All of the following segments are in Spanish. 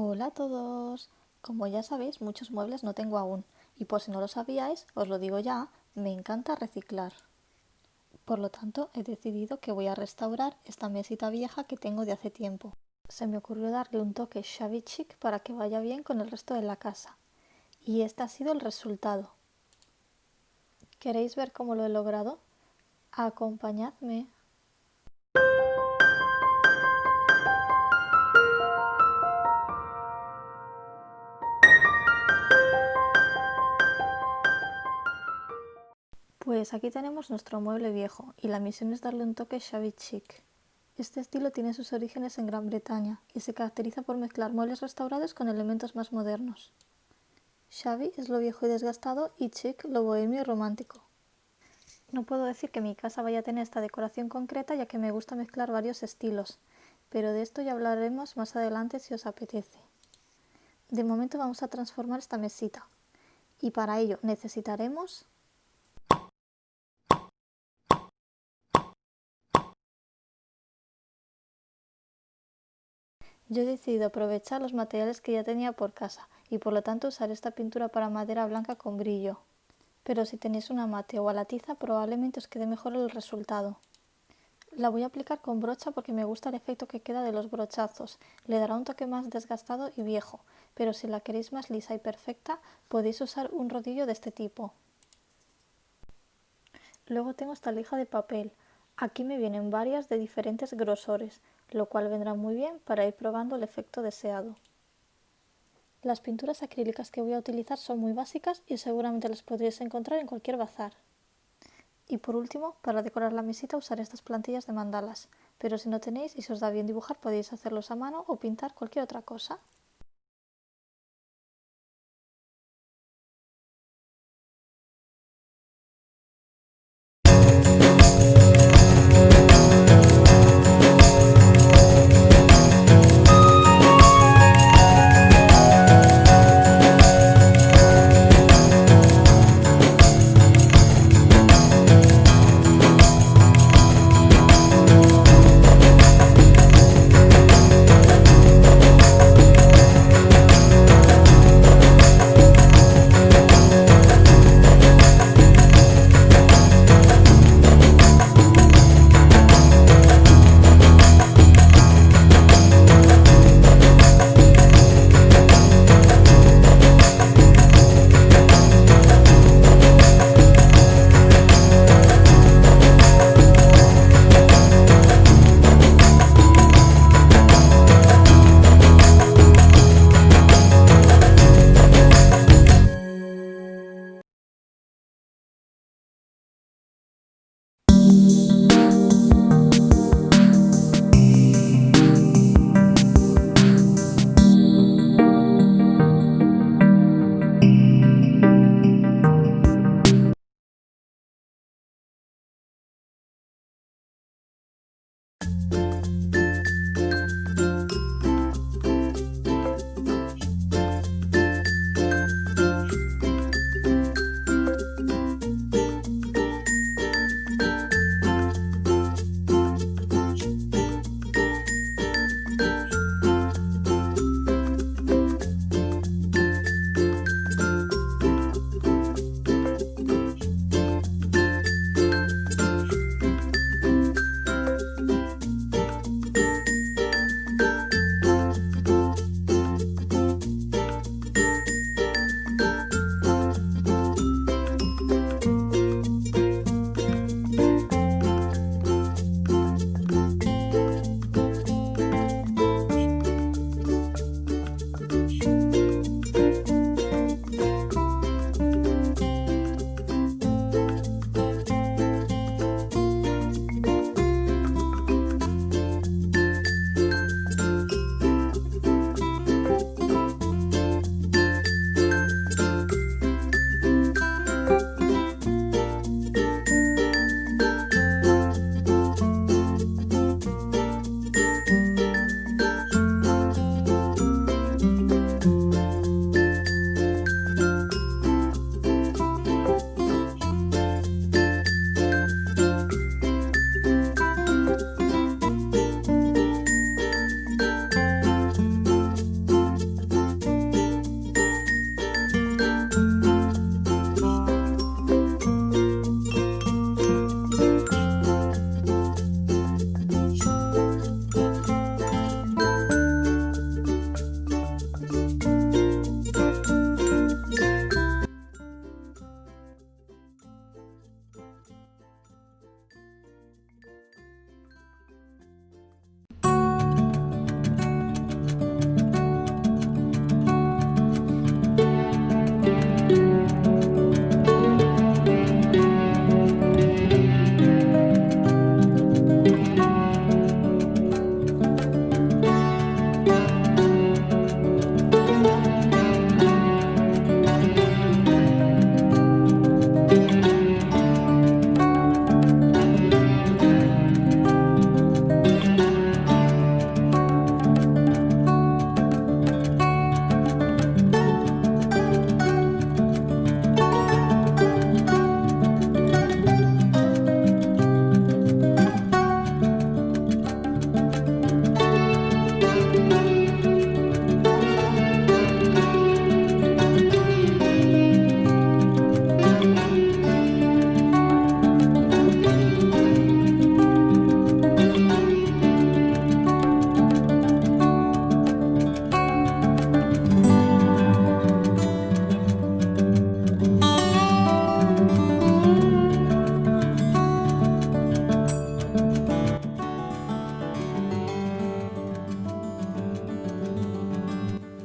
Hola a todos. Como ya sabéis, muchos muebles no tengo aún, y por si no lo sabíais, os lo digo ya, me encanta reciclar. Por lo tanto, he decidido que voy a restaurar esta mesita vieja que tengo de hace tiempo. Se me ocurrió darle un toque shabby chic para que vaya bien con el resto de la casa. Y este ha sido el resultado. ¿Queréis ver cómo lo he logrado? Acompañadme. Pues aquí tenemos nuestro mueble viejo y la misión es darle un toque shabby chic. Este estilo tiene sus orígenes en Gran Bretaña y se caracteriza por mezclar muebles restaurados con elementos más modernos. Shabby es lo viejo y desgastado y chic lo bohemio y romántico. No puedo decir que mi casa vaya a tener esta decoración concreta ya que me gusta mezclar varios estilos, pero de esto ya hablaremos más adelante si os apetece. De momento vamos a transformar esta mesita y para ello necesitaremos Yo he decidido aprovechar los materiales que ya tenía por casa y por lo tanto usar esta pintura para madera blanca con brillo. Pero si tenéis una mate o a la tiza probablemente os quede mejor el resultado. La voy a aplicar con brocha porque me gusta el efecto que queda de los brochazos. Le dará un toque más desgastado y viejo, pero si la queréis más lisa y perfecta podéis usar un rodillo de este tipo. Luego tengo esta lija de papel. Aquí me vienen varias de diferentes grosores, lo cual vendrá muy bien para ir probando el efecto deseado. Las pinturas acrílicas que voy a utilizar son muy básicas y seguramente las podréis encontrar en cualquier bazar. Y por último, para decorar la mesita usaré estas plantillas de mandalas, pero si no tenéis y se os da bien dibujar podéis hacerlos a mano o pintar cualquier otra cosa.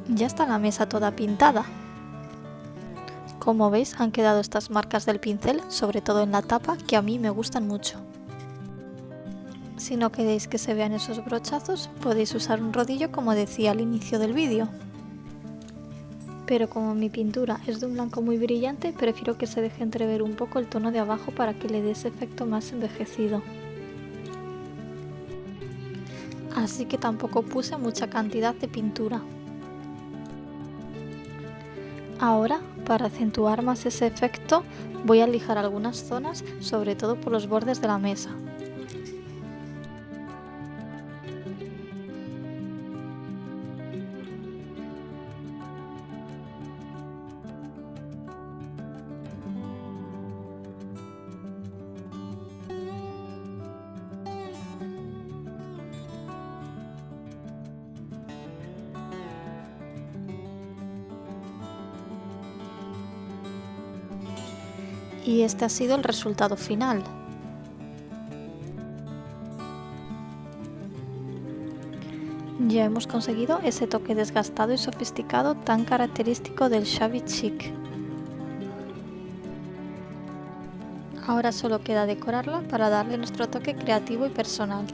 Ya está la mesa toda pintada. Como veis, han quedado estas marcas del pincel, sobre todo en la tapa, que a mí me gustan mucho. Si no queréis que se vean esos brochazos, podéis usar un rodillo como decía al inicio del vídeo. Pero como mi pintura es de un blanco muy brillante, prefiero que se deje entrever un poco el tono de abajo para que le dé ese efecto más envejecido. Así que tampoco puse mucha cantidad de pintura. Ahora, para acentuar más ese efecto, voy a lijar algunas zonas, sobre todo por los bordes de la mesa. Y este ha sido el resultado final. Ya hemos conseguido ese toque desgastado y sofisticado tan característico del shabby chic. Ahora solo queda decorarla para darle nuestro toque creativo y personal.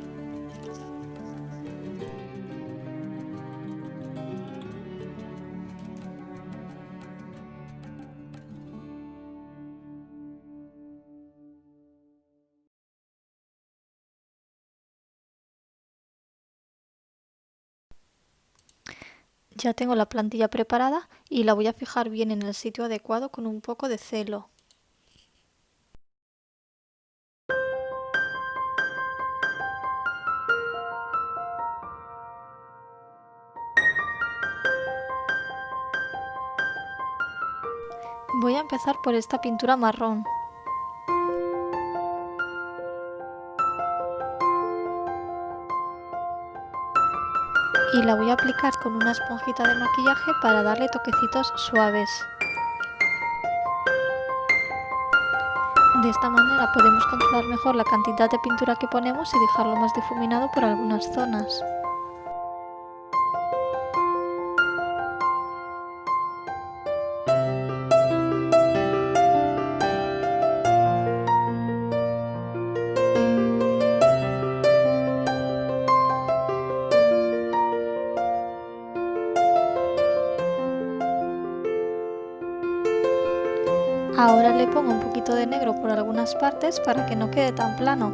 Ya tengo la plantilla preparada y la voy a fijar bien en el sitio adecuado con un poco de celo. Voy a empezar por esta pintura marrón. Y la voy a aplicar con una esponjita de maquillaje para darle toquecitos suaves. De esta manera podemos controlar mejor la cantidad de pintura que ponemos y dejarlo más difuminado por algunas zonas. Ahora le pongo un poquito de negro por algunas partes para que no quede tan plano.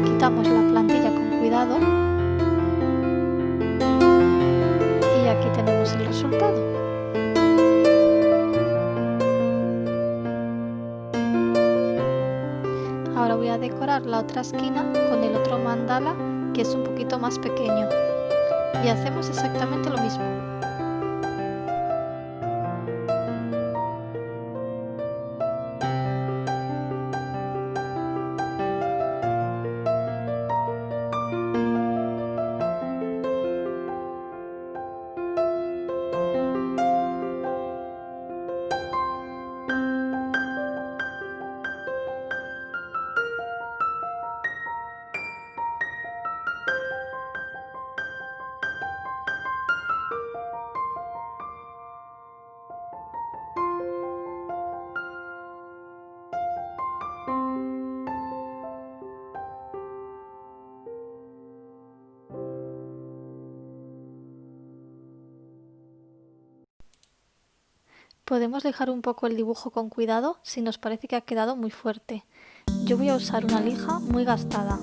Quitamos la plantilla con cuidado. Y aquí tenemos el resultado. Ahora voy a decorar la otra esquina con el otro mandala, que es un poquito más pequeño. Y hacemos exactamente lo mismo. Podemos dejar un poco el dibujo con cuidado si nos parece que ha quedado muy fuerte. Yo voy a usar una lija muy gastada.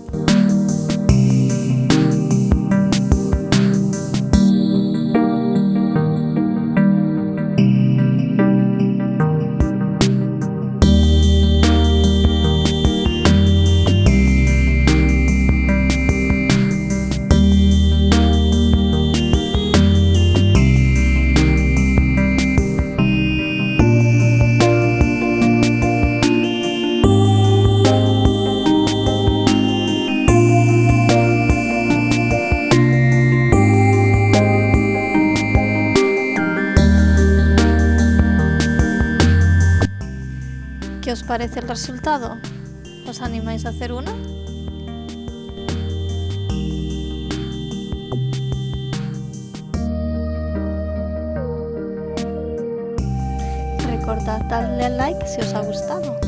parece el resultado? ¿Os animáis a hacer una? Recordad darle al like si os ha gustado.